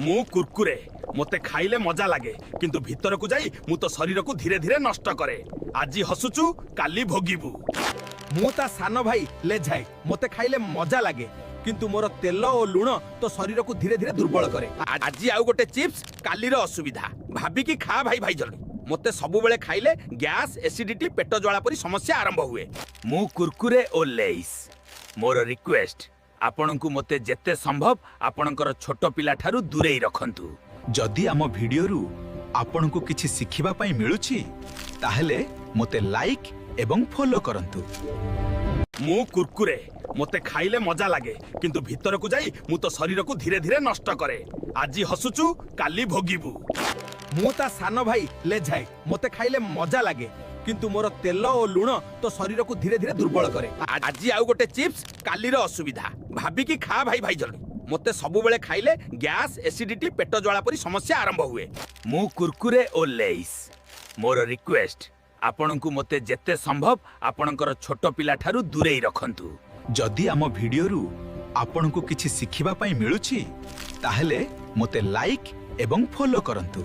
मु कुरकुरे मते खाइले मजा लागे किंतु भीतर को जाई मु तो शरीर को धीरे धीरे नष्ट करे। आज हसुचु काली भोगिबु। मु ता सानो भाई ले जाए मते खाइले मजा लागे किंतु मोर तेल और लुण तो शरीर को धीरे धीरे दुर्बल करे। आज आउ गोटे चिप्स कालीर असुविधा भाबी की खा भाई भाई जल्दी। मते सबु बेले खाइले गैस एसिडिटी पेट ज्वाला परी समस्या आरंभ हुए। मु कुरकुरे और लेइस मोर रिक्वेस्ट आपनकु मते जेते संभव आपनकर छोट पिला ठारू दूरेई रखंतु। जदि आम वीडियो रु आपनकु किछि सिखिबा पई मिलुछि ताहेले मते लाइक एवं फॉलो करंतु। मु कुरकुरे मते खाइले मजा लागे किंतु भीतर को जाई मु तो शरीर को धीरे धीरे नष्ट करे। आज हसुचु काली भोगिबु। मु ता सानो भाई ले जाए मते खाइले मजा लागे किंतु मोर तेल और लुण तो शरीर को धीरे धीरे दुर्बल करे। आज आउ गोटे चिप्स कालीर असुविधा भाबी की खा भाई भाई जल्दी। मते सबु बेले खाइले गैस एसिडिटी पेट ज्वाला परी समस्या आरंभ हुए। मु कुरकुरे और लेइस मोर रिक्वेस्ट आपनकु मते जेते संभव आपनकर छोट पिला ठारू दूरेई रखंतु। जदि आम वीडियो रु आपनकु किछि सिखिबा पई मिलुछि ताहेले मते लाइक एवं फॉलो करंतु।